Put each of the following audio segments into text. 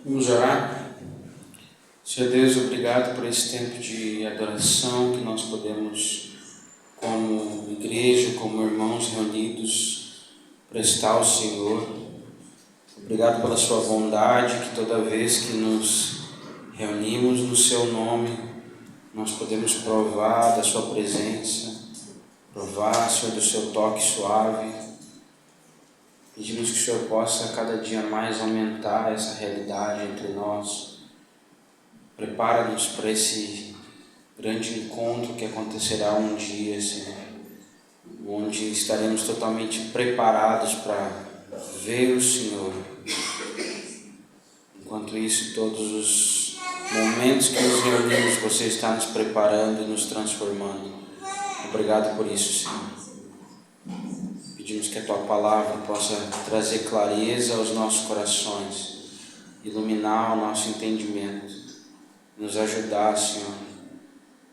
Vamos orar. Senhor Deus, obrigado por esse tempo de adoração que nós podemos, como igreja, como irmãos reunidos, prestar ao Senhor. Obrigado pela sua bondade, que toda vez que nos reunimos no seu nome, nós podemos provar da sua presença, provar, Senhor, do seu toque suave. Pedimos que o Senhor possa cada dia mais aumentar essa realidade entre nós. Prepara-nos para esse grande encontro que acontecerá um dia, Senhor, onde estaremos totalmente preparados para ver o Senhor. Enquanto isso, todos os momentos que nos reunimos, você está nos preparando e nos transformando. Obrigado por isso, Senhor. Pedimos que a Tua Palavra possa trazer clareza aos nossos corações, iluminar o nosso entendimento, nos ajudar, Senhor,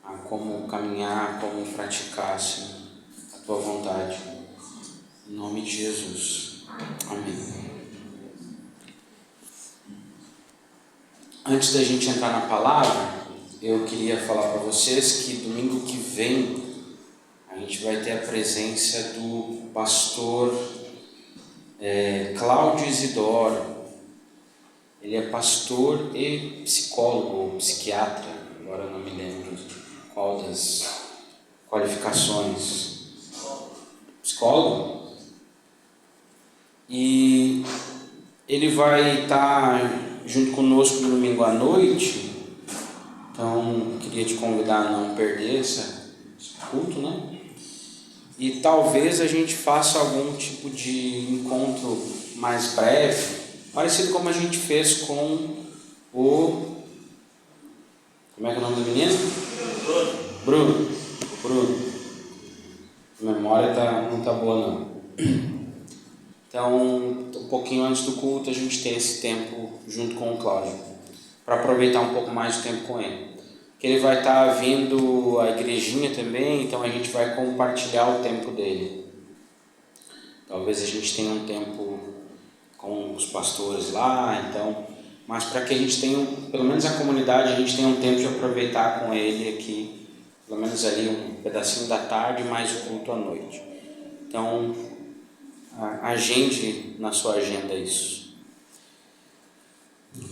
a como caminhar, como praticar, Senhor, a Tua vontade. Em nome de Jesus. Amém. Antes da gente entrar na Palavra, eu queria falar para vocês que domingo que vem a gente vai ter a presença do pastor Cláudio Isidoro. Ele é pastor e psicólogo, ou psiquiatra, agora não me lembro qual das qualificações. Psicólogo? E ele vai estar junto conosco no domingo à noite, então queria te convidar a não perder esse culto, né? E talvez a gente faça algum tipo de encontro mais breve, parecido como a gente fez com o... Como é que é o nome do menino? Bruno. A memória não está boa não. Então, um pouquinho antes do culto, a gente tem esse tempo junto com o Cláudio, para aproveitar um pouco mais de tempo com ele. Que ele vai estar vindo à igrejinha também, então a gente vai compartilhar o tempo dele. Talvez a gente tenha um tempo com os pastores lá, então, mas para que a gente tenha, pelo menos a comunidade, a gente tenha um tempo de aproveitar com ele aqui, pelo menos ali um pedacinho da tarde, mais o culto à noite. Então, agende na sua agenda isso.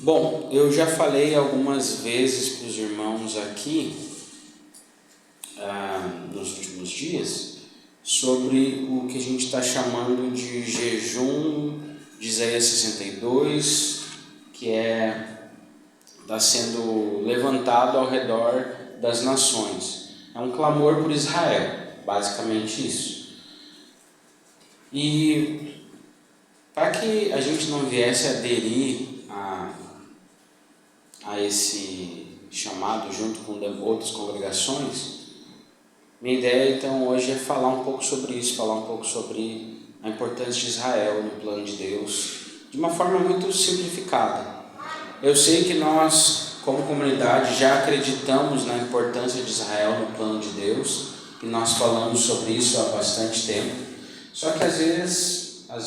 Bom, eu já falei algumas vezes para os irmãos aqui, nos últimos dias, sobre o que a gente está chamando de jejum de Isaías 62, que está sendo levantado ao redor das nações. É um clamor por Israel, basicamente isso. E para que a gente não viesse a aderir a esse chamado junto com outras congregações, minha ideia então hoje é falar um pouco sobre isso, falar um pouco sobre a importância de Israel no plano de Deus, de uma forma muito simplificada. Eu sei que nós, como comunidade, já acreditamos na importância de Israel no plano de Deus, e nós falamos sobre isso há bastante tempo, só que às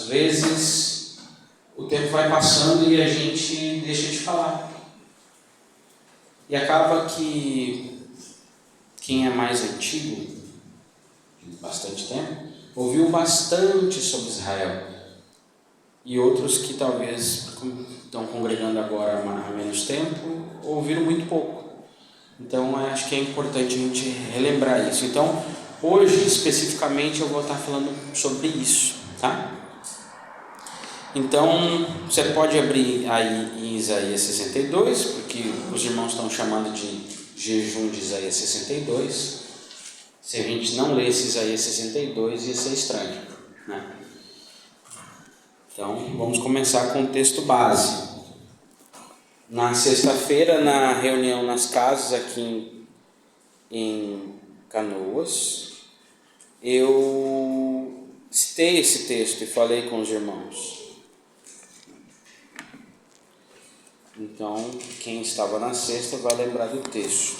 vezes o tempo vai passando e a gente deixa de falar. E acaba que quem é mais antigo, de bastante tempo, ouviu bastante sobre Israel. E outros que talvez estão congregando agora há menos tempo, ouviram muito pouco. Então acho que é importante a gente relembrar isso. Então hoje especificamente eu vou estar falando sobre isso, tá? Então, você pode abrir aí em Isaías 62, porque os irmãos estão chamando de jejum de Isaías 62. Se a gente não lesse Isaías 62, ia ser estranho, né? Então, vamos começar com o texto base. Na sexta-feira, na reunião nas casas aqui em Canoas, eu citei esse texto e falei com os irmãos. Então, quem estava na sexta vai lembrar do texto.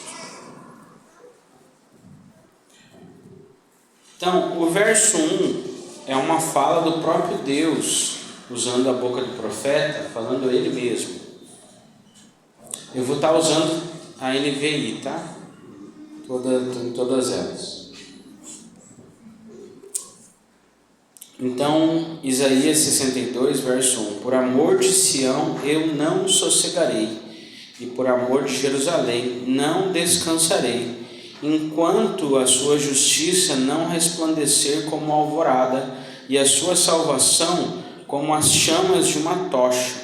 Então, o verso 1 é uma fala do próprio Deus, usando a boca do profeta, falando ele mesmo. Eu vou estar usando a NVI, tá? Todas elas. Então, Isaías 62, verso 1: Por amor de Sião eu não sossegarei, e por amor de Jerusalém não descansarei, enquanto a sua justiça não resplandecer como a alvorada, e a sua salvação como as chamas de uma tocha.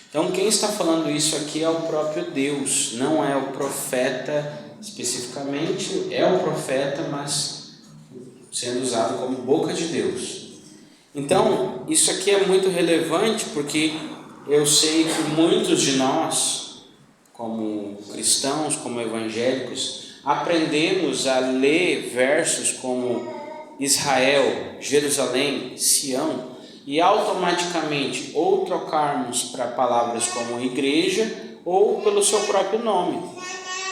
Então, quem está falando isso aqui é o próprio Deus, não é o profeta especificamente, é o profeta, mas sendo usado como boca de Deus. Então, isso aqui é muito relevante, porque eu sei que muitos de nós, como cristãos, como evangélicos, aprendemos a ler versos como Israel, Jerusalém, Sião, e automaticamente ou trocarmos para palavras como igreja ou pelo seu próprio nome.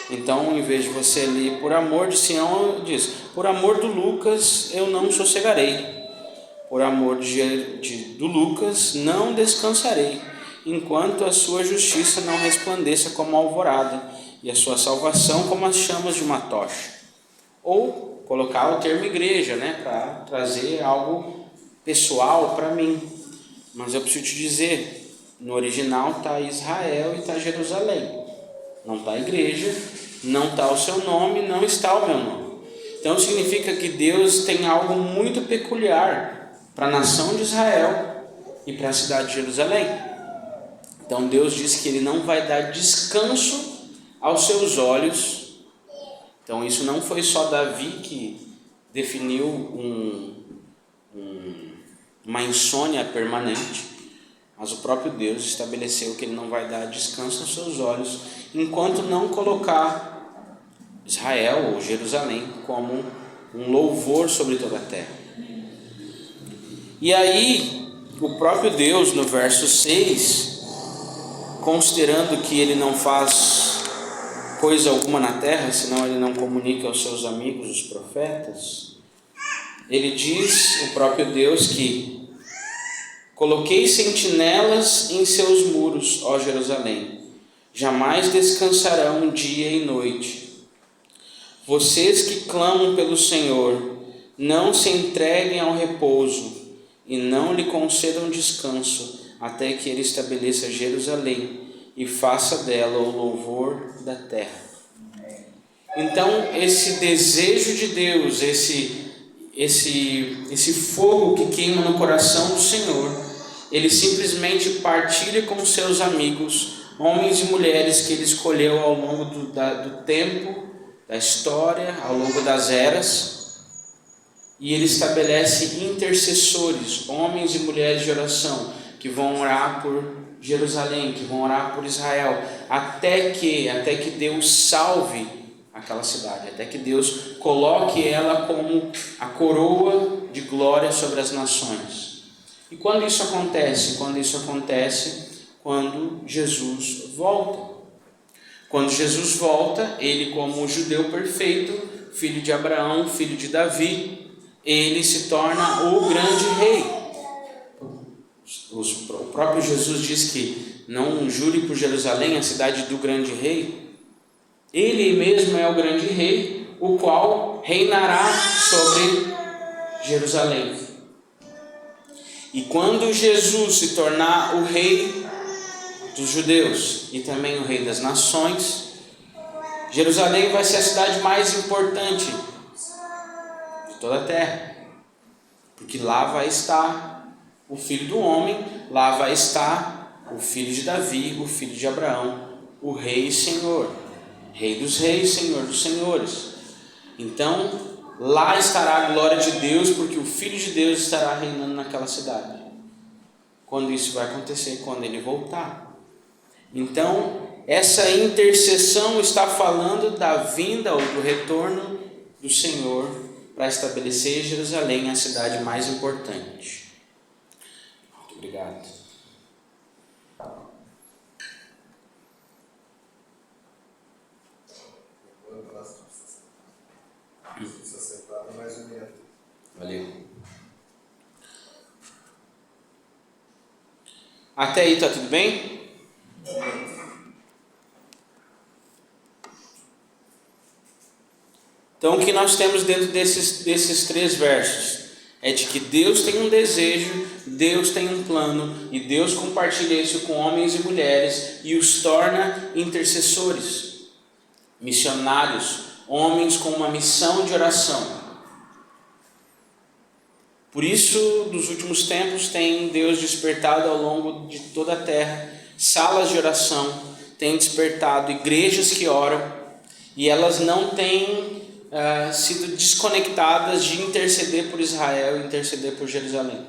Então, em vez de você ler por amor de Sião, diz: por amor do Lucas eu não sossegarei, por amor do Lucas não descansarei, enquanto a sua justiça não resplandeça como a alvorada, e a sua salvação como as chamas de uma tocha. Ou colocar o termo igreja, né, para trazer algo pessoal para mim. Mas eu preciso te dizer, no original está Israel e está Jerusalém. Não está a igreja, não está o seu nome, não está o meu nome. Então significa que Deus tem algo muito peculiar para a nação de Israel e para a cidade de Jerusalém. Então Deus diz que Ele não vai dar descanso aos seus olhos. Então isso não foi só Davi que definiu uma insônia permanente, mas o próprio Deus estabeleceu que Ele não vai dar descanso aos seus olhos enquanto não colocar Israel ou Jerusalém como um louvor sobre toda a terra. E aí, o próprio Deus, no verso 6, considerando que Ele não faz coisa alguma na terra, senão Ele não comunica aos seus amigos, os profetas, Ele diz, o próprio Deus, que coloquei sentinelas em seus muros, ó Jerusalém, jamais descansarão dia e noite. Vocês que clamam pelo Senhor, não se entreguem ao repouso e não lhe concedam descanso, até que Ele estabeleça Jerusalém e faça dela o louvor da terra. Então, esse desejo de Deus, esse fogo que queima no coração do Senhor, Ele simplesmente partilha com os seus amigos, homens e mulheres que Ele escolheu ao longo do tempo, da história, ao longo das eras, e Ele estabelece intercessores, homens e mulheres de oração, que vão orar por Jerusalém, que vão orar por Israel, até que Deus salve aquela cidade, até que Deus coloque ela como a coroa de glória sobre as nações. E quando isso acontece? Quando Jesus volta. Quando Jesus volta, Ele, como judeu perfeito, filho de Abraão, filho de Davi, Ele se torna o grande rei. O próprio Jesus diz que não jure por Jerusalém, a cidade do grande rei. Ele mesmo é o grande rei, o qual reinará sobre Jerusalém. E quando Jesus se tornar o rei dos judeus e também o rei das nações, Jerusalém vai ser a cidade mais importante de toda a terra, porque lá vai estar o Filho do Homem, lá vai estar o Filho de Davi, o Filho de Abraão, o Rei e Senhor, Rei dos Reis, Senhor dos Senhores. Então, lá estará a glória de Deus, porque o Filho de Deus estará reinando naquela cidade. Quando isso vai acontecer? Quando Ele voltar. Então, essa intercessão está falando da vinda ou do retorno do Senhor para estabelecer Jerusalém, a cidade mais importante. Muito obrigado. Valeu. Até aí está tudo bem? Então o que nós temos dentro desses 3 versos é de que Deus tem um desejo, Deus tem um plano, e Deus compartilha isso com homens e mulheres e os torna intercessores, missionários, homens com uma missão de oração. Por isso, nos últimos tempos, tem Deus despertado ao longo de toda a terra salas de oração, tem despertado igrejas que oram, e elas não têm sido desconectadas de interceder por Israel e interceder por Jerusalém.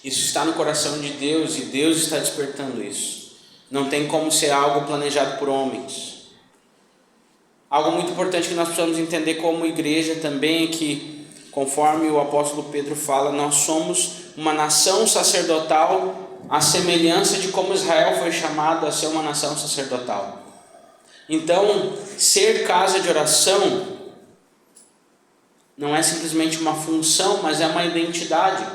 Isso está no coração de Deus e Deus está despertando isso. Não tem como ser algo planejado por homens. Algo muito importante que nós precisamos entender como igreja também é que, conforme o apóstolo Pedro fala, nós somos uma nação sacerdotal à semelhança de como Israel foi chamado a ser uma nação sacerdotal. Então, ser casa de oração não é simplesmente uma função, mas é uma identidade,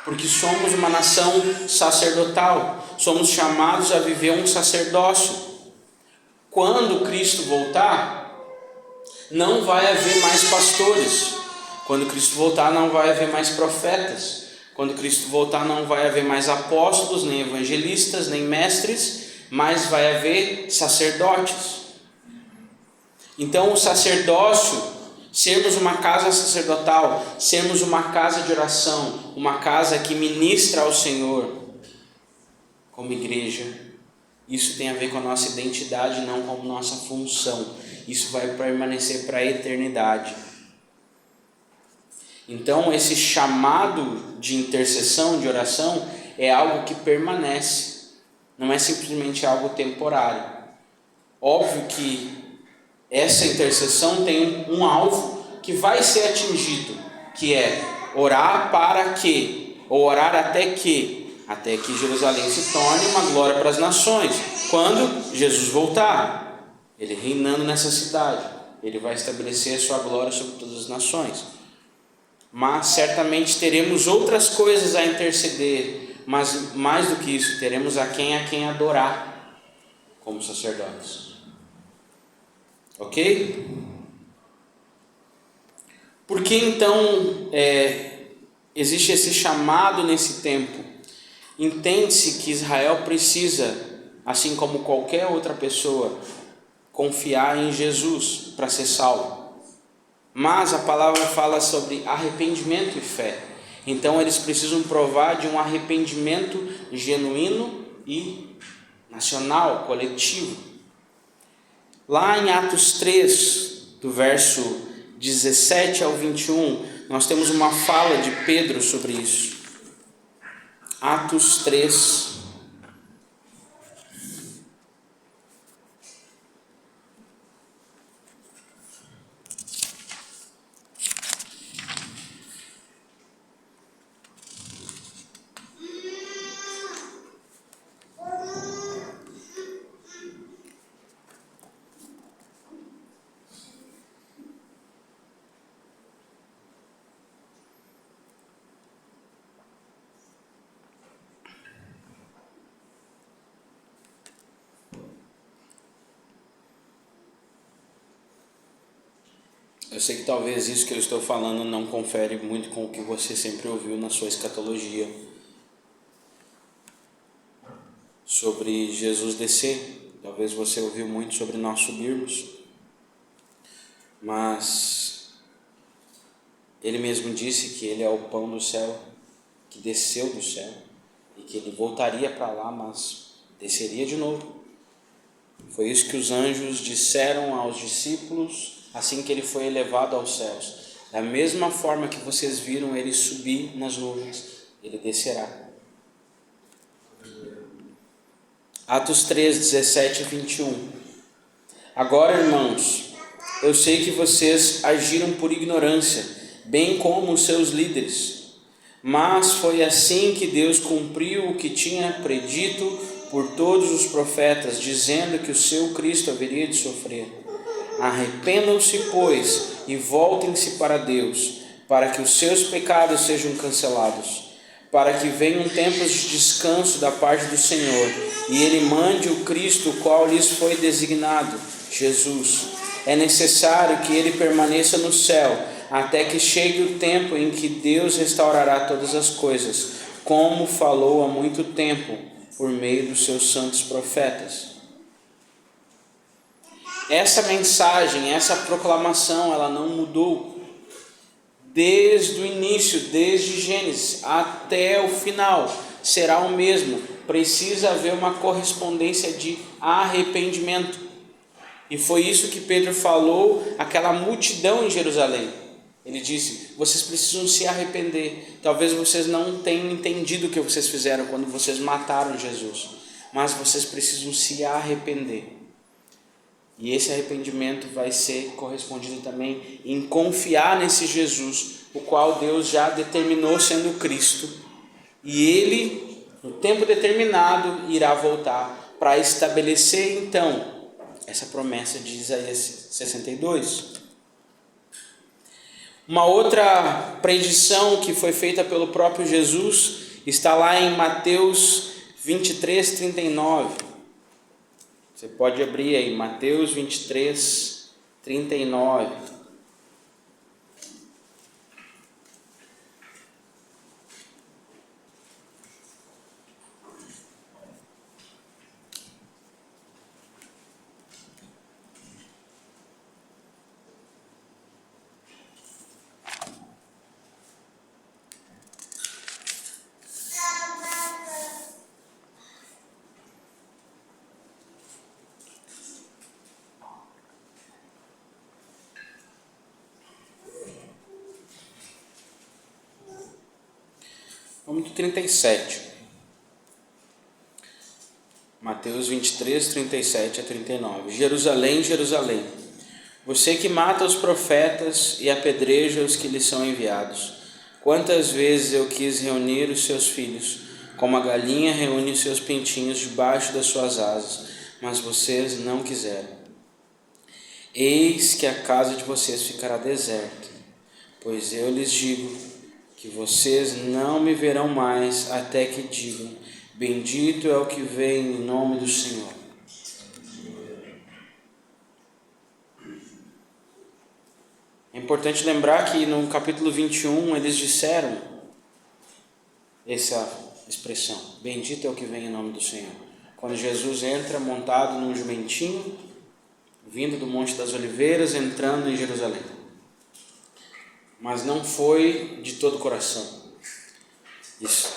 porque somos uma nação sacerdotal, somos chamados a viver um sacerdócio. Quando Cristo voltar, não vai haver mais pastores. Quando Cristo voltar, não vai haver mais profetas. Quando Cristo voltar, não vai haver mais apóstolos, nem evangelistas, nem mestres, mas vai haver sacerdotes. Então o sacerdócio, sermos uma casa sacerdotal, sermos uma casa de oração, uma casa que ministra ao Senhor como igreja, isso tem a ver com a nossa identidade, não com a nossa função. Isso vai permanecer para a eternidade. Então esse chamado de intercessão, de oração, é algo que permanece. Não é simplesmente algo temporário. Óbvio que essa intercessão tem um alvo que vai ser atingido, que é orar para que, ou orar até que Jerusalém se torne uma glória para as nações. Quando Jesus voltar, Ele reinando nessa cidade, Ele vai estabelecer a sua glória sobre todas as nações. Mas certamente teremos outras coisas a interceder. Mas mais do que isso, teremos a quem adorar como sacerdotes. Ok? Por que então existe esse chamado nesse tempo? Entende-se que Israel precisa, assim como qualquer outra pessoa, confiar em Jesus para ser salvo. Mas a palavra fala sobre arrependimento e fé. Então eles precisam provar de um arrependimento genuíno e nacional, coletivo. Lá em Atos 3, do verso 17 ao 21, nós temos uma fala de Pedro sobre isso. Atos 3. Eu sei que talvez isso que eu estou falando não confere muito com o que você sempre ouviu na sua escatologia sobre Jesus descer. Talvez você ouviu muito sobre nós subirmos, mas Ele mesmo disse que Ele é o pão do céu, que desceu do céu, e que Ele voltaria para lá, mas desceria de novo. Foi isso que os anjos disseram aos discípulos assim que Ele foi elevado aos céus. Da mesma forma que vocês viram Ele subir nas nuvens, Ele descerá. Atos 3, 17 e 21. Agora, irmãos, eu sei que vocês agiram por ignorância, bem como os seus líderes. Mas foi assim que Deus cumpriu o que tinha predito por todos os profetas, dizendo que o seu Cristo haveria de sofrer. Arrependam-se, pois, e voltem-se para Deus, para que os seus pecados sejam cancelados, para que venham tempos de descanso da parte do Senhor, e Ele mande o Cristo, o qual lhes foi designado, Jesus, é necessário que ele permaneça no céu, até que chegue o tempo em que Deus restaurará todas as coisas, como falou há muito tempo, por meio dos seus santos profetas. Essa mensagem, essa proclamação, ela não mudou desde o início, desde Gênesis até o final, será o mesmo. Precisa haver uma correspondência de arrependimento. E foi isso que Pedro falou àquela multidão em Jerusalém. Ele disse: vocês precisam se arrepender. Talvez vocês não tenham entendido o que vocês fizeram quando vocês mataram Jesus, mas vocês precisam se arrepender. E esse arrependimento vai ser correspondido também em confiar nesse Jesus, o qual Deus já determinou sendo Cristo. E ele, no tempo determinado, irá voltar para estabelecer então essa promessa de Isaías 62. Uma outra predição que foi feita pelo próprio Jesus está lá em Mateus 23, 39. Você pode abrir aí, Mateus 23, 39. Vamos do 37. Mateus 23, 37 a 39. Jerusalém, Jerusalém, você que mata os profetas e apedreja os que lhes são enviados. Quantas vezes eu quis reunir os seus filhos, como a galinha reúne os seus pintinhos debaixo das suas asas, mas vocês não quiseram. Eis que a casa de vocês ficará deserta, pois eu lhes digo que vocês não me verão mais até que digam: bendito é o que vem em nome do Senhor. É importante lembrar que no capítulo 21 eles disseram essa expressão: bendito é o que vem em nome do Senhor. Quando Jesus entra montado num jumentinho, vindo do Monte das Oliveiras, entrando em Jerusalém. Mas não foi de todo o coração.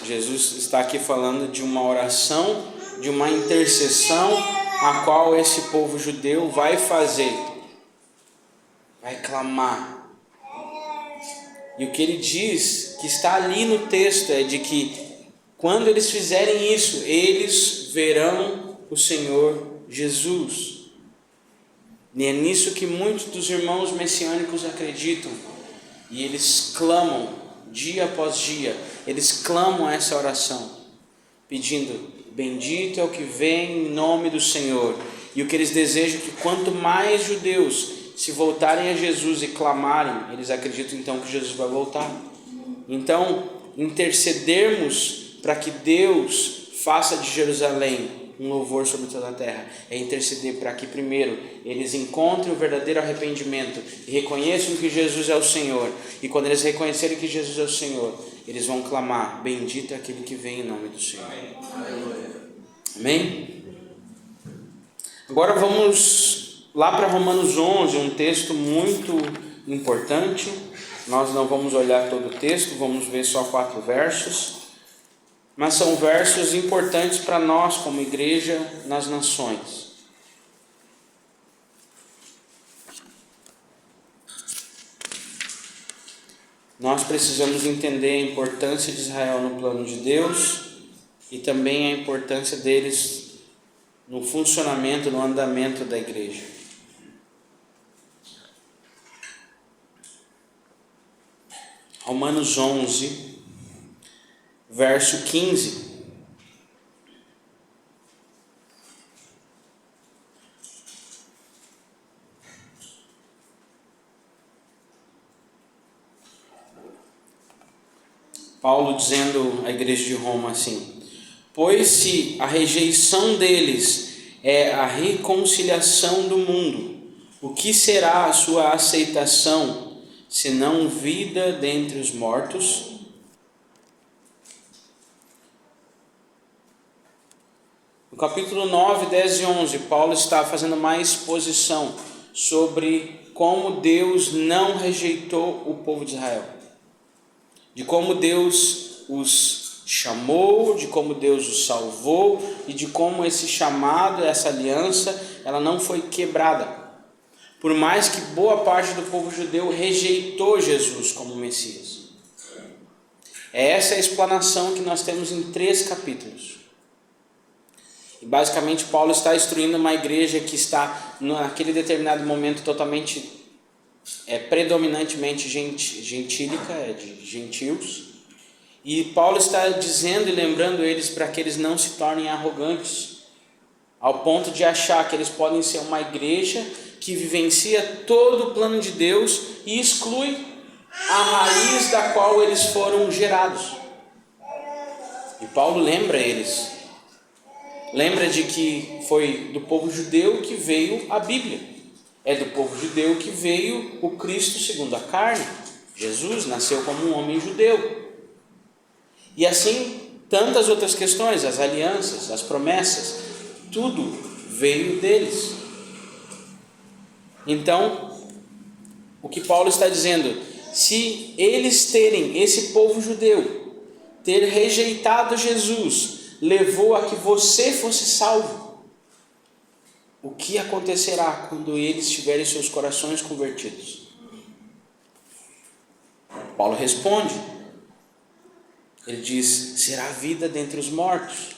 Jesus está aqui falando de uma oração, de uma intercessão, a qual esse povo judeu vai fazer, vai clamar. E o que ele diz, que está ali no texto, é de que quando eles fizerem isso, eles verão o Senhor Jesus. E é nisso que muitos dos irmãos messiânicos acreditam. E eles clamam dia após dia, eles clamam essa oração, pedindo: bendito é o que vem em nome do Senhor. E o que eles desejam é que quanto mais judeus se voltarem a Jesus e clamarem, eles acreditam então que Jesus vai voltar. Então, intercedermos para que Deus faça de Jerusalém um louvor sobre toda a terra, é interceder para que primeiro eles encontrem o verdadeiro arrependimento e reconheçam que Jesus é o Senhor. E quando eles reconhecerem que Jesus é o Senhor, eles vão clamar: bendito é aquele que vem em nome do Senhor. Amém? Agora vamos lá para Romanos 11, um texto muito importante. Nós não vamos olhar todo o texto, vamos ver só 4 versos. Mas são versos importantes para nós como igreja nas nações. Nós precisamos entender a importância de Israel no plano de Deus e também a importância deles no funcionamento, no andamento da igreja. Romanos 11, verso 15. Paulo dizendo à igreja de Roma assim: pois se a rejeição deles é a reconciliação do mundo, O que será a sua aceitação, senão vida dentre os mortos? No capítulo 9, 10 e 11, Paulo está fazendo uma exposição sobre como Deus não rejeitou o povo de Israel, de como Deus os chamou, de como Deus os salvou e de como esse chamado, essa aliança, ela não foi quebrada, por mais que boa parte do povo judeu rejeitou Jesus como Messias. É essa a explanação que nós temos em 3 capítulos. E basicamente Paulo está instruindo uma igreja que está naquele determinado momento totalmente, predominantemente gentílica, de gentios. E Paulo está dizendo e lembrando eles para que eles não se tornem arrogantes, ao ponto de achar que eles podem ser uma igreja que vivencia todo o plano de Deus e exclui a raiz da qual eles foram gerados. E Paulo lembra eles. Lembra de que foi do povo judeu que veio a Bíblia. É do povo judeu que veio o Cristo segundo a carne. Jesus nasceu como um homem judeu. E assim, tantas outras questões, as alianças, as promessas, tudo veio deles. Então, o que Paulo está dizendo, se eles terem, esse povo judeu, ter rejeitado Jesus, levou a que você fosse salvo, o que acontecerá quando eles tiverem seus corações convertidos? Paulo responde, ele diz, será vida dentre os mortos,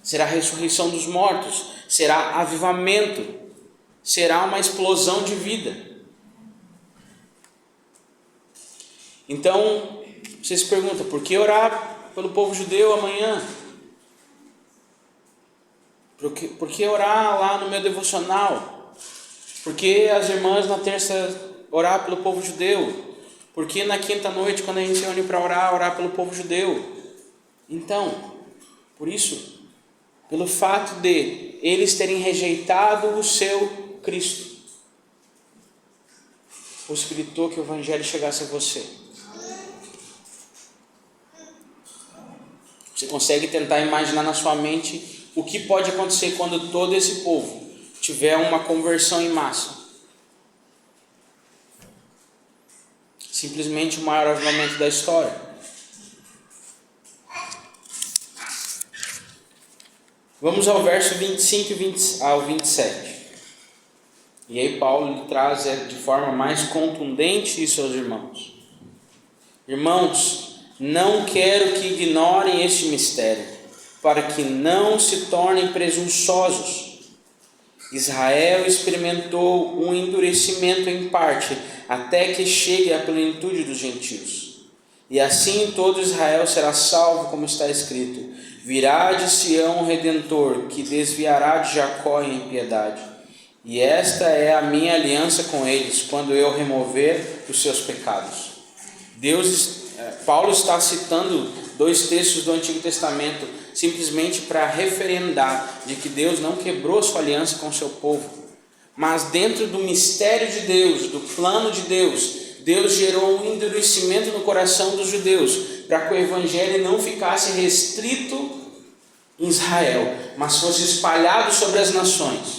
será ressurreição dos mortos, será avivamento, será uma explosão de vida. Então, você se pergunta, por que orar pelo povo judeu amanhã? Por que orar lá no meu devocional? Por que as irmãs na terça orar pelo povo judeu? Por que na quinta noite, quando a gente se reúne para orar pelo povo judeu? Então, por isso, pelo fato de eles terem rejeitado o seu Cristo, possibilitou que o Evangelho chegasse a você. Você consegue tentar imaginar na sua mente o que pode acontecer quando todo esse povo tiver uma conversão em massa? Simplesmente o maior avivamento da história. Vamos ao verso 25 ao 27. E aí Paulo traz de forma mais contundente isso aos irmãos. Irmãos, não quero que ignorem este mistério, para que não se tornem presunçosos. Israel experimentou um endurecimento em parte, até que chegue à plenitude dos gentios. E assim todo Israel será salvo, como está escrito: virá de Sião o Redentor, que desviará de Jacó em impiedade. E esta é a minha aliança com eles, quando eu remover os seus pecados. Paulo está citando 2 textos do Antigo Testamento, simplesmente para referendar de que Deus não quebrou sua aliança com o seu povo, mas dentro do mistério de Deus, do plano de Deus, Deus gerou um endurecimento no coração dos judeus, para que o Evangelho não ficasse restrito em Israel, mas fosse espalhado sobre as nações.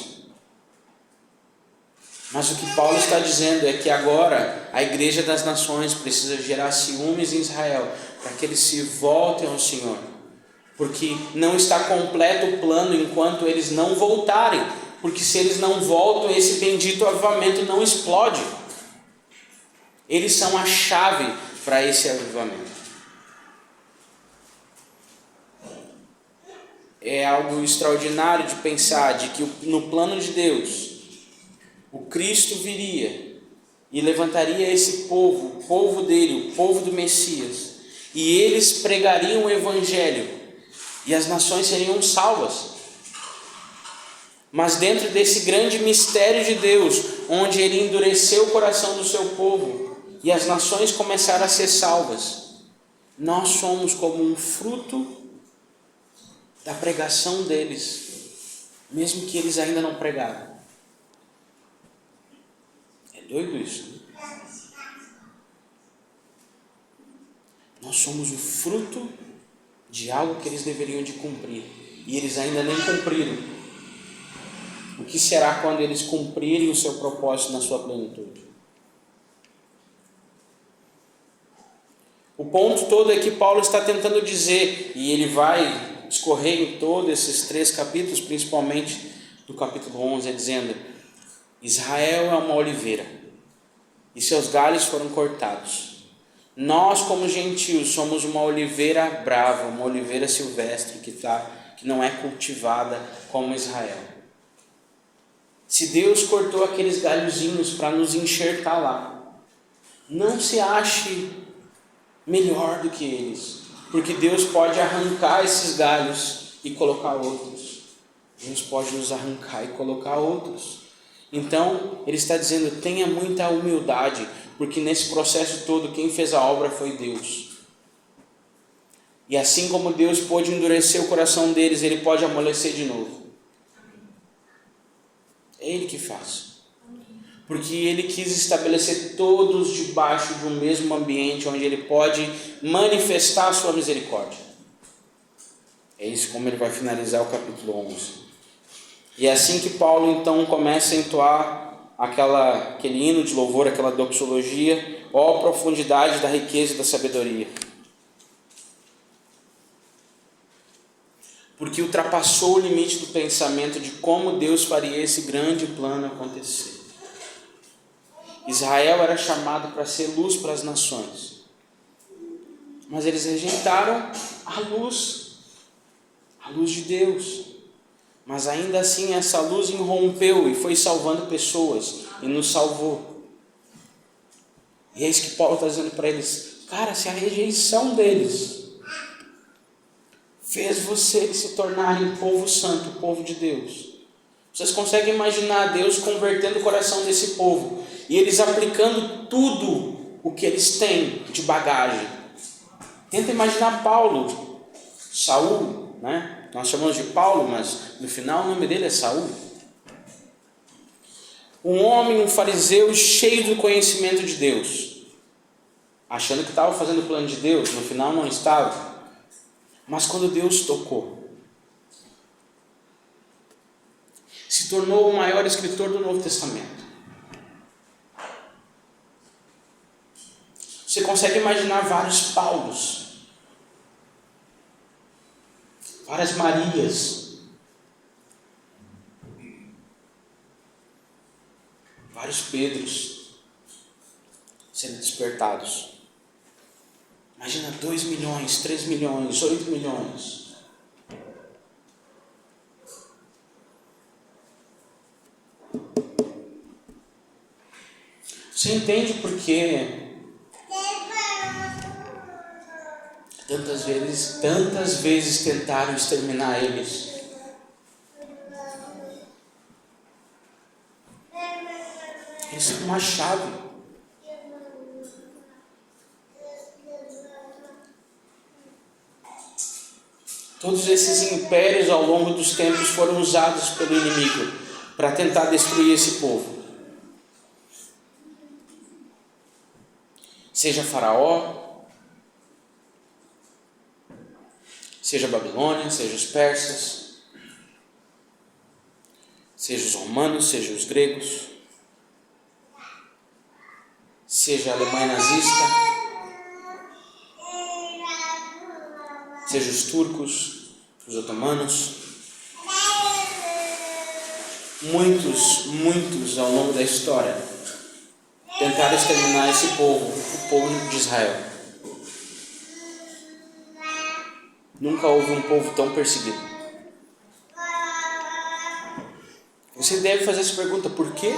Mas o que Paulo está dizendo é que agora a igreja das nações precisa gerar ciúmes em Israel, para que eles se voltem ao Senhor, porque não está completo o plano enquanto eles não voltarem, porque se eles não voltam, esse bendito avivamento não explode. Eles são a chave para esse avivamento. É algo extraordinário de pensar de que no plano de Deus, o Cristo viria e levantaria esse povo, o povo dele, o povo do Messias, e eles pregariam o Evangelho, e as nações seriam salvas. Mas dentro desse grande mistério de Deus, onde ele endureceu o coração do seu povo, e as nações começaram a ser salvas, nós somos como um fruto da pregação deles, mesmo que eles ainda não pregaram. Doido isso, né? Nós somos o fruto de algo que eles deveriam de cumprir, e eles ainda nem cumpriram. O que será quando eles cumprirem o seu propósito na sua plenitude? O ponto todo é que Paulo está tentando dizer, e ele vai escorrer em todos esses 3 capítulos, principalmente no capítulo 11, é dizendo: Israel é uma oliveira, e seus galhos foram cortados. Nós, como gentios, somos uma oliveira brava, uma oliveira silvestre que não é cultivada como Israel. Se Deus cortou aqueles galhozinhos para nos enxertar lá, não se ache melhor do que eles, porque Deus pode arrancar esses galhos e colocar outros. Deus pode nos arrancar e colocar outros. Então, ele está dizendo: tenha muita humildade, porque nesse processo todo quem fez a obra foi Deus. E assim como Deus pôde endurecer o coração deles, Ele pode amolecer de novo. É Ele que faz. Porque Ele quis estabelecer todos debaixo de um mesmo ambiente, onde Ele pode manifestar a sua misericórdia. É isso como Ele vai finalizar o capítulo 11. E é assim que Paulo então começa a entoar aquele hino de louvor, aquela doxologia: ó profundidade da riqueza e da sabedoria. Porque ultrapassou o limite do pensamento de como Deus faria esse grande plano acontecer. Israel era chamado para ser luz para as nações, mas eles rejeitaram a luz de Deus. Mas ainda assim essa luz irrompeu e foi salvando pessoas, e nos salvou. E é isso que Paulo está dizendo para eles: cara, se a rejeição deles fez vocês se tornarem povo santo, povo de Deus, vocês conseguem imaginar Deus convertendo o coração desse povo e eles aplicando tudo o que eles têm de bagagem? Tenta imaginar Paulo, Saul, né? Nós chamamos de Paulo, mas no final o nome dele é Saul. Um homem, um fariseu cheio do conhecimento de Deus, achando que estava fazendo o plano de Deus, no final não estava. Mas quando Deus tocou, se tornou o maior escritor do Novo Testamento. Você consegue imaginar vários Paulos, várias Marias, vários Pedros sendo despertados. Imagina 2 milhões, 3 milhões, 8 milhões. Você entende por que tantas vezes tentaram exterminar eles? Eles são uma chave. Todos esses impérios ao longo dos tempos foram usados pelo inimigo para tentar destruir esse povo. Seja Faraó, seja a Babilônia, seja os persas, seja os romanos, seja os gregos, seja a Alemanha nazista, seja os turcos, os otomanos. Muitos ao longo da história tentaram exterminar esse povo, o povo de Israel. Nunca houve um povo tão perseguido. Você deve fazer essa pergunta: por quê?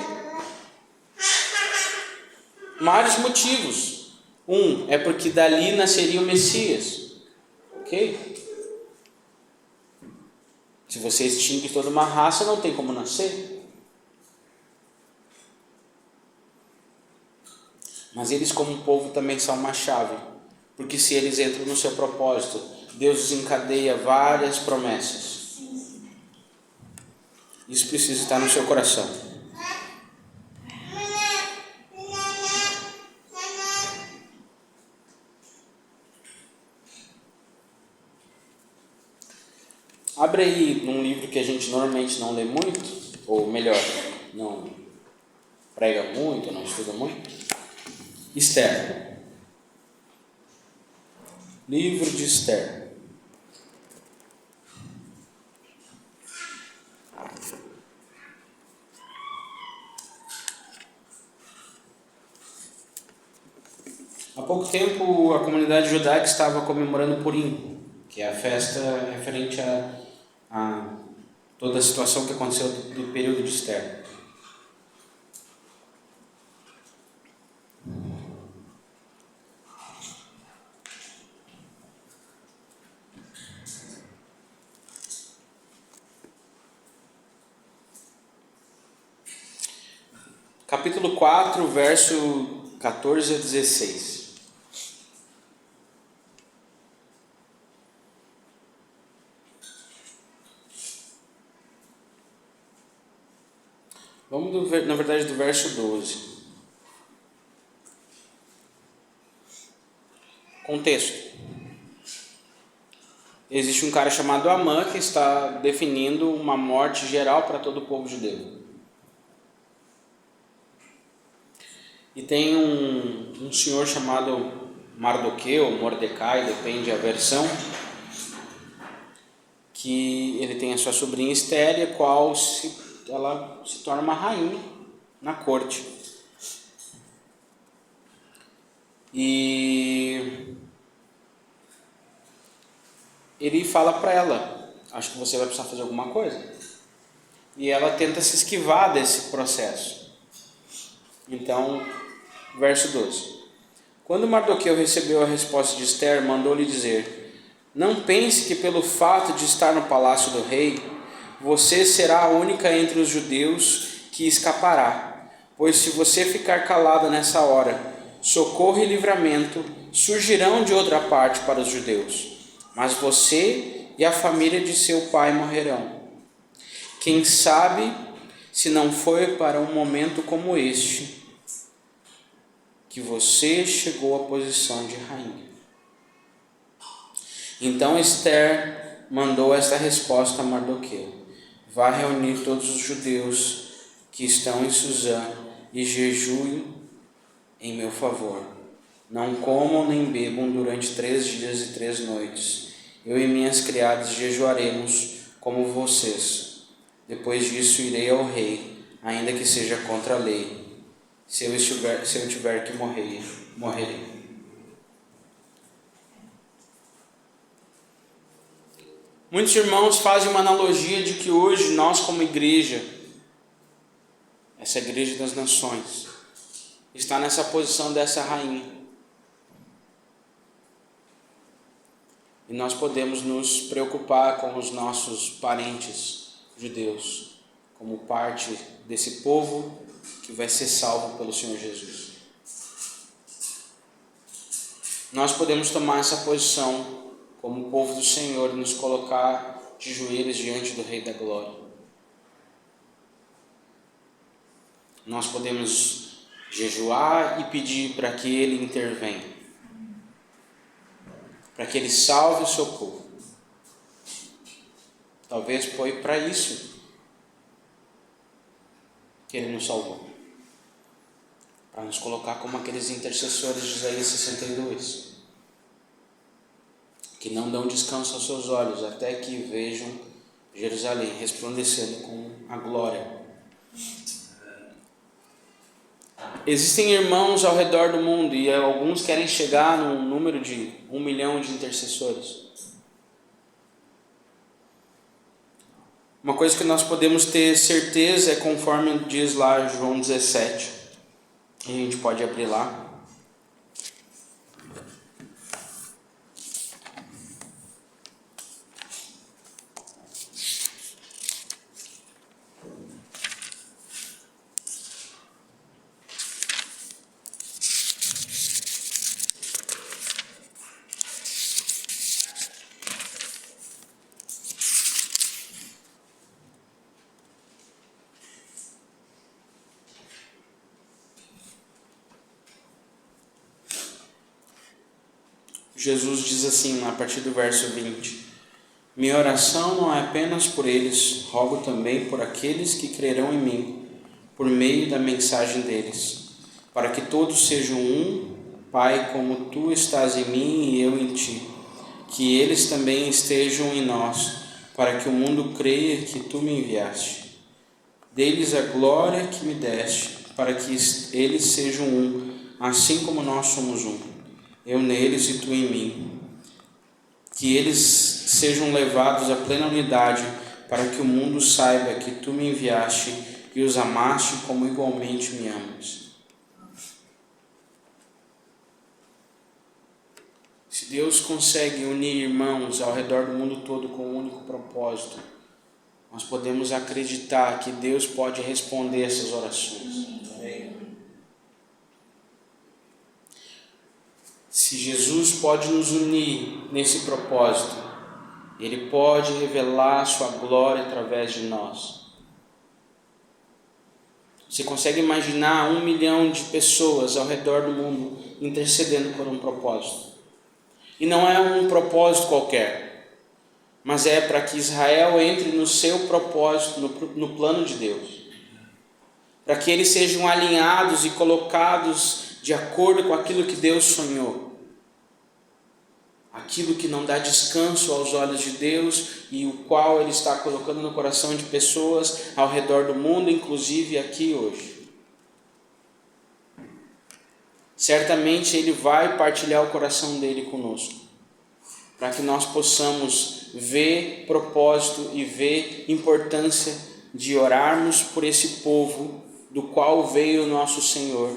Vários motivos. Um é porque dali nasceria o Messias. Ok? Se você extingue toda uma raça, não tem como nascer. Mas eles como povo também são uma chave, porque se eles entram no seu propósito, Deus desencadeia várias promessas. Isso precisa estar no seu coração. Abre aí num livro que a gente normalmente não lê muito, ou melhor, não prega muito, não estuda muito. Esther. Livro de Esther. Há pouco tempo a comunidade judaica estava comemorando Purim, que é a festa referente a toda a situação que aconteceu do período de Esther. Capítulo 4, verso 14 a 16. Vamos, na verdade, do verso 12. Contexto. Existe um cara chamado Amã que está definindo uma morte geral para todo o povo judeu. E tem um senhor chamado Mardoqueu, Mordecai, depende da versão, que ele tem a sua sobrinha Esther, a qual ela se torna uma rainha na corte. E ele fala para ela: acho que você vai precisar fazer alguma coisa. E ela tenta se esquivar desse processo. Então, verso 12. Quando Mardoqueu recebeu a resposta de Esther, mandou-lhe dizer: não pense que pelo fato de estar no palácio do rei, você será a única entre os judeus que escapará. Pois se você ficar calada nessa hora, socorro e livramento surgirão de outra parte para os judeus, mas você e a família de seu pai morrerão. Quem sabe se não foi para um momento como este que você chegou à posição de rainha. Então Esther mandou esta resposta a Mardoqueu: vá reunir todos os judeus que estão em Suzã e jejuem em meu favor. Não comam nem bebam durante 3 dias e 3 noites. Eu e minhas criadas jejuaremos como vocês. Depois disso irei ao rei, ainda que seja contra a lei. Se eu tiver que morrer, morrerei. Muitos irmãos fazem uma analogia de que hoje nós, como igreja, essa igreja das nações, está nessa posição dessa rainha. E nós podemos nos preocupar com os nossos parentes judeus, como parte desse povo que vai ser salvo pelo Senhor Jesus. Nós podemos tomar essa posição como povo do Senhor e nos colocar de joelhos diante do Rei da Glória. Nós podemos jejuar e pedir para que Ele intervenha, para que Ele salve o seu povo. Talvez foi para isso que Ele nos salvou, para nos colocar como aqueles intercessores de Isaías 62, que não dão descanso aos seus olhos até que vejam Jerusalém resplandecendo com a glória. Existem irmãos ao redor do mundo e alguns querem chegar num número de 1 milhão de intercessores. Uma coisa que nós podemos ter certeza é conforme diz lá João 17. A gente pode abrir lá. Jesus diz assim, a partir do verso 20: Minha oração não é apenas por eles, rogo também por aqueles que crerão em mim, por meio da mensagem deles, para que todos sejam um, Pai, como tu estás em mim e eu em ti, que eles também estejam em nós, para que o mundo creia que tu me enviaste. Dê-lhes a glória que me deste, para que eles sejam um, assim como nós somos um, eu neles e tu em mim. Que eles sejam levados à plena unidade, para que o mundo saiba que tu me enviaste e os amaste como igualmente me amas. Se Deus consegue unir irmãos ao redor do mundo todo com um único propósito, nós podemos acreditar que Deus pode responder essas orações. Se Jesus pode nos unir nesse propósito, Ele pode revelar sua glória através de nós. Você consegue imaginar 1 milhão de pessoas ao redor do mundo intercedendo por um propósito? E não é um propósito qualquer, mas é para que Israel entre no seu propósito, no plano de Deus. Para que eles sejam alinhados e colocados de acordo com aquilo que Deus sonhou. Aquilo que não dá descanso aos olhos de Deus e o qual Ele está colocando no coração de pessoas ao redor do mundo, inclusive aqui hoje. Certamente Ele vai partilhar o coração dele conosco, para que nós possamos ver propósito e ver importância de orarmos por esse povo do qual veio o nosso Senhor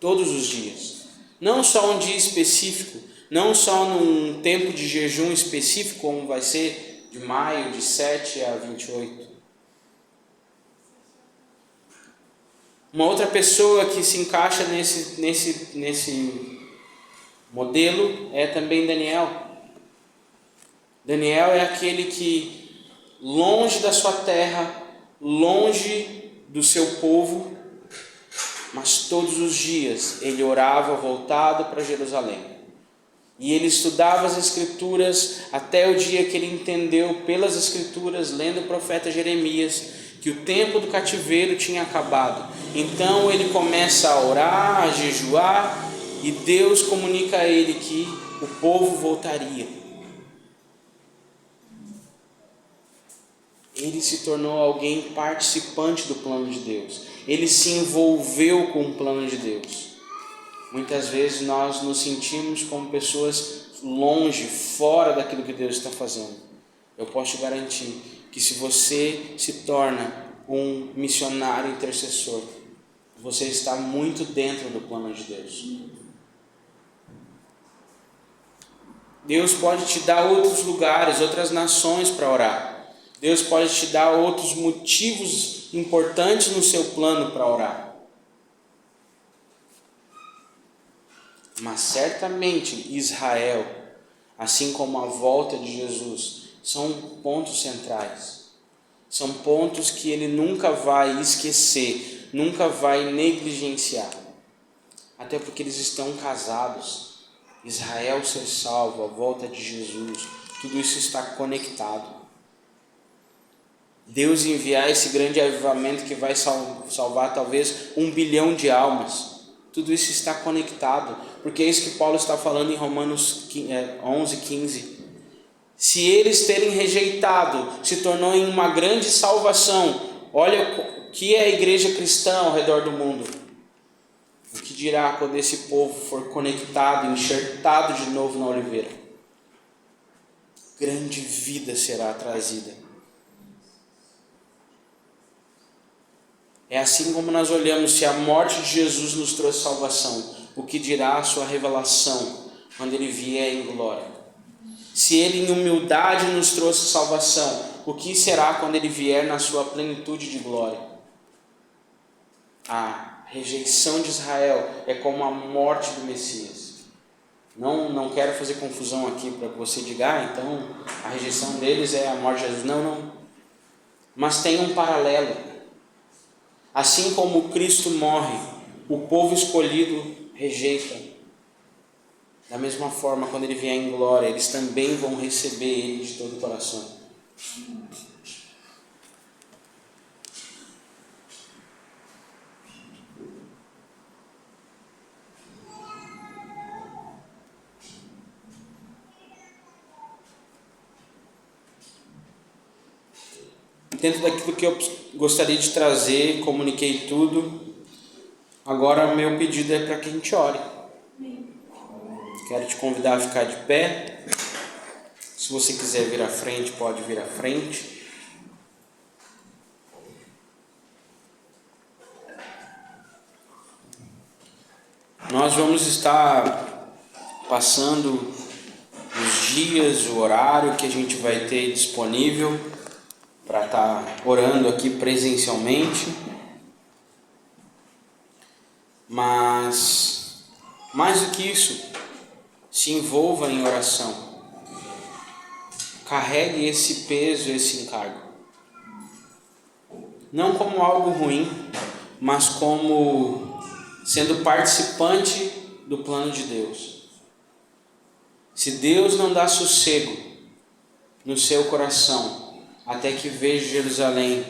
todos os dias. Não só um dia específico, não só num tempo de jejum específico, como vai ser de maio, de 7 a 28. Uma outra pessoa que se encaixa nesse modelo é também Daniel. Daniel é aquele que, longe da sua terra, longe do seu povo, mas todos os dias ele orava voltado para Jerusalém. E ele estudava as Escrituras até o dia que ele entendeu pelas Escrituras, lendo o profeta Jeremias, que o tempo do cativeiro tinha acabado. Então ele começa a orar, a jejuar, e Deus comunica a ele que o povo voltaria. Ele se tornou alguém participante do plano de Deus. Ele se envolveu com o plano de Deus. Muitas vezes nós nos sentimos como pessoas longe, fora daquilo que Deus está fazendo. Eu posso te garantir que se você se torna um missionário intercessor, você está muito dentro do plano de Deus. Deus pode te dar outros lugares, outras nações para orar. Deus pode te dar outros motivos importantes no seu plano para orar. Mas certamente Israel, assim como a volta de Jesus, são pontos centrais. São pontos que ele nunca vai esquecer, nunca vai negligenciar. Até porque eles estão casados. Israel ser salvo, a volta de Jesus, tudo isso está conectado. Deus enviar esse grande avivamento que vai salvar talvez 1 bilhão de almas. Tudo isso está conectado, porque é isso que Paulo está falando em Romanos 11:15. Se eles terem rejeitado, se tornou em uma grande salvação. Olha o que é a igreja cristã ao redor do mundo. O que dirá quando esse povo for conectado, enxertado de novo na oliveira? Grande vida será trazida. É assim como nós olhamos, se a morte de Jesus nos trouxe salvação, o que dirá a sua revelação quando Ele vier em glória? Se Ele em humildade nos trouxe salvação, o que será quando Ele vier na sua plenitude de glória? A rejeição de Israel é como a morte do Messias. Não quero fazer confusão aqui para que você diga, então a rejeição deles é a morte de Jesus. Não. Mas tem um paralelo. Assim como Cristo morre, o povo escolhido rejeita. Da mesma forma, quando Ele vier em glória, eles também vão receber Ele de todo o coração. Dentro daquilo que eu gostaria de trazer, comuniquei tudo. Agora, meu pedido é para que a gente ore. Quero te convidar a ficar de pé. Se você quiser vir à frente, pode vir à frente. Nós vamos estar passando os dias, o horário que a gente vai ter disponível para estar orando aqui presencialmente. Mas, mais do que isso, se envolva em oração. Carregue esse peso, esse encargo. Não como algo ruim, mas como sendo participante do plano de Deus. Se Deus não dá sossego no seu coração, até que veja Jerusalém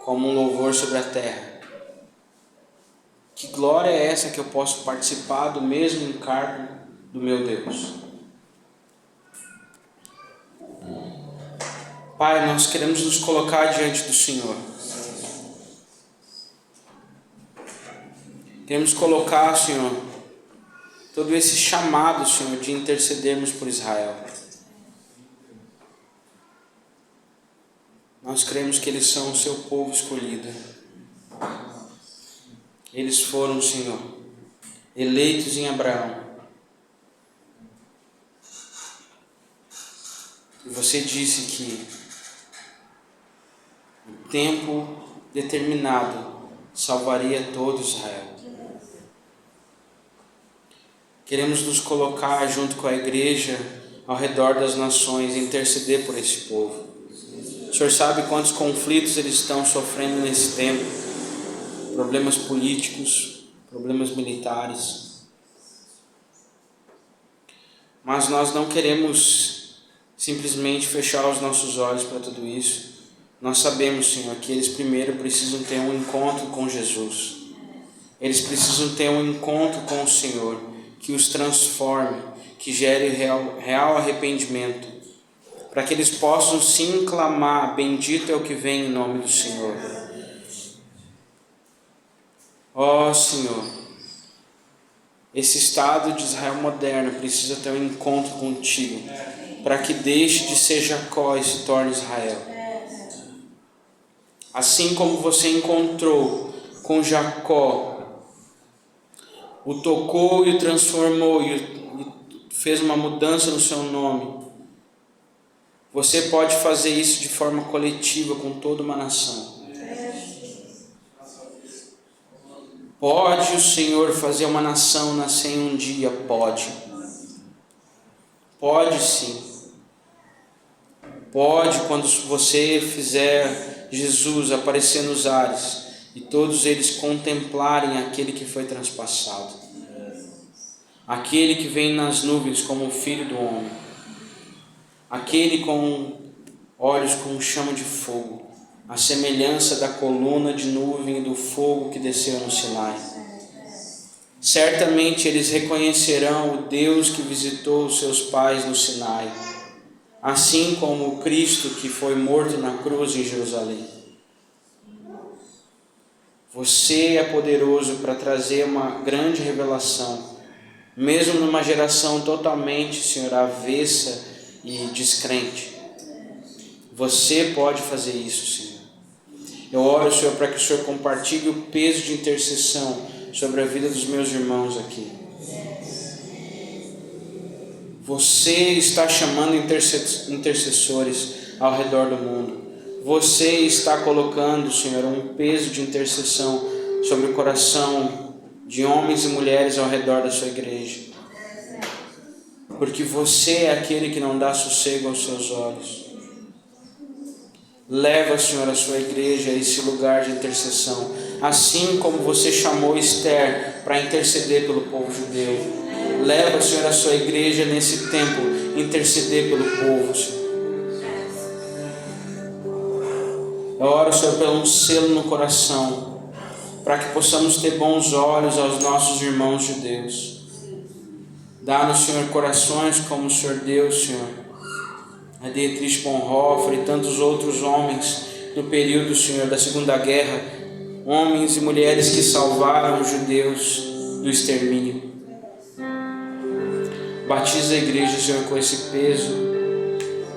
como um louvor sobre a terra, que glória é essa que eu posso participar do mesmo encargo do meu Deus? Pai, nós queremos nos colocar diante do Senhor. Queremos colocar, Senhor, todo esse chamado, Senhor, de intercedermos por Israel. Nós cremos que eles são o seu povo escolhido. Eles foram, Senhor, eleitos em Abraão. E você disse que o tempo determinado salvaria todo Israel. Queremos nos colocar junto com a igreja ao redor das nações e interceder por esse povo. O Senhor sabe quantos conflitos eles estão sofrendo nesse tempo. Problemas políticos, problemas militares. Mas nós não queremos simplesmente fechar os nossos olhos para tudo isso. Nós sabemos, Senhor, que eles primeiro precisam ter um encontro com Jesus. Eles precisam ter um encontro com o Senhor, que os transforme, que gere real arrependimento, para que eles possam sim clamar: bendito é o que vem em nome do Senhor. Ó Senhor, esse Estado de Israel moderno precisa ter um encontro contigo, para que deixe de ser Jacó e se torne Israel. Assim como você encontrou com Jacó, o tocou e o transformou e fez uma mudança no seu nome, você pode fazer isso de forma coletiva com toda uma nação. Pode o Senhor fazer uma nação nascer em um dia? Pode. Pode sim. Pode, quando você fizer Jesus aparecer nos ares e todos eles contemplarem aquele que foi transpassado, aquele que vem nas nuvens como o Filho do Homem, aquele com olhos como chama de fogo, a semelhança da coluna de nuvem e do fogo que desceu no Sinai. Certamente eles reconhecerão o Deus que visitou os seus pais no Sinai, assim como o Cristo que foi morto na cruz em Jerusalém. Você é poderoso para trazer uma grande revelação, mesmo numa geração totalmente, Senhor, avessa e descrente. Você pode fazer isso, Senhor. Eu oro, Senhor, para que o Senhor compartilhe o peso de intercessão sobre a vida dos meus irmãos aqui. Você está chamando intercessores ao redor do mundo. Você está colocando, Senhor, um peso de intercessão sobre o coração de homens e mulheres ao redor da sua igreja. Porque você é aquele que não dá sossego aos seus olhos. Leva, Senhor, a sua igreja a esse lugar de intercessão, assim como você chamou Esther para interceder pelo povo judeu. Leva, Senhor, a sua igreja nesse tempo, interceder pelo povo, Senhor. Eu oro, Senhor, por um selo no coração, para que possamos ter bons olhos aos nossos irmãos judeus. Dá-nos, Senhor, corações como o Senhor deu, Senhor, a Dietrich Bonhoeffer e tantos outros homens do período, Senhor, da Segunda Guerra, homens e mulheres que salvaram os judeus do extermínio. Batiza a igreja, Senhor, com esse peso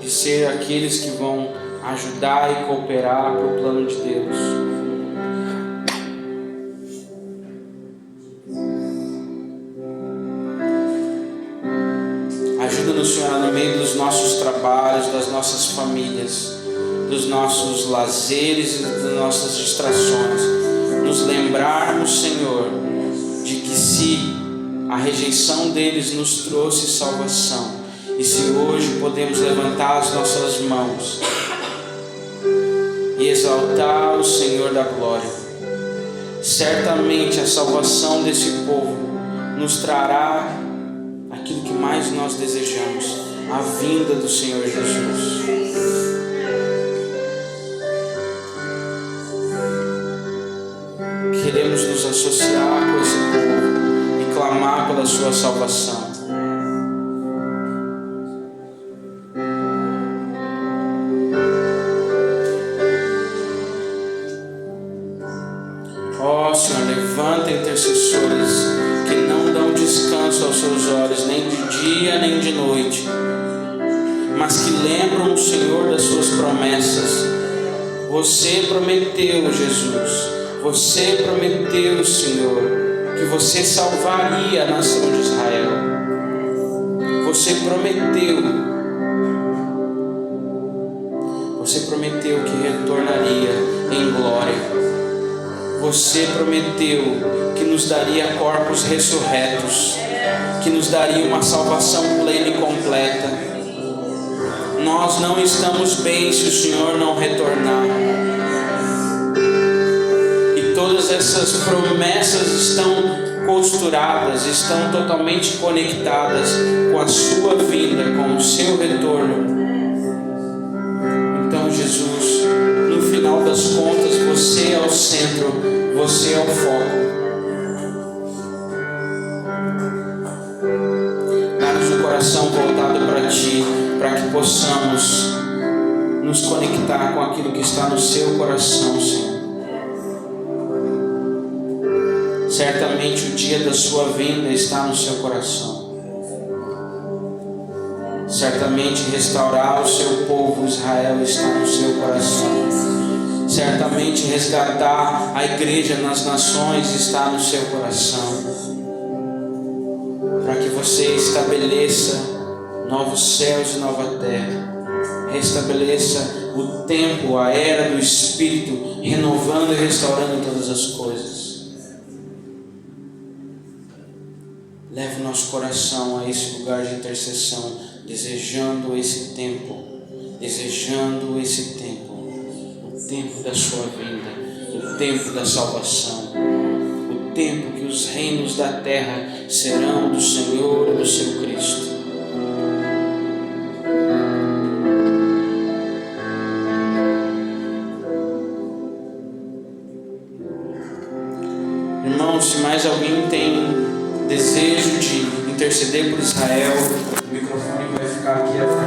de ser aqueles que vão ajudar e cooperar para o plano de Deus. Ajuda-nos, Senhor, no meio dos nossos trabalhos, das nossas famílias, dos nossos lazeres e das nossas distrações. Nos lembrarmos, Senhor, de que se a rejeição deles nos trouxe salvação, e se hoje podemos levantar as nossas mãos e exaltar o Senhor da glória, certamente a salvação desse povo nos trará aquilo que mais nós desejamos, a vinda do Senhor Jesus. Queremos nos associar com esse povo e clamar pela sua salvação. Ó Senhor, levanta intercessores que não dão descanso aos seus olhos, nem de dia nem de noite, mas que lembram o Senhor das suas promessas. Você prometeu, Jesus, você prometeu, Senhor, que você salvaria a nação de Israel. Você prometeu que retornaria em glória. Você prometeu que nos daria corpos ressurretos, que nos daria uma salvação plena e completa. Nós não estamos bem se o Senhor não retornar. E todas essas promessas estão costuradas, estão totalmente conectadas com a sua vinda, com o seu retorno. Então, Jesus, no final das contas, você é o centro, você é o foco. Dá-nos um coração voltado para Ti, para que possamos nos conectar com aquilo que está no Seu coração, Senhor. Certamente o dia da Sua vinda está no Seu coração. Certamente restaurar o Seu povo Israel está no Seu coração. Certamente resgatar a igreja nas nações está no Seu coração. Para que você estabeleça novos céus e nova terra, restabeleça o tempo, a era do Espírito, renovando e restaurando todas as coisas. Leve o nosso coração a esse lugar de intercessão, desejando esse tempo, o tempo da sua vinda, o tempo da salvação, o tempo que os reinos da terra serão do Senhor e do seu Cristo. Irmãos, se mais alguém tem desejo de interceder por Israel, o microfone vai ficar aqui à frente.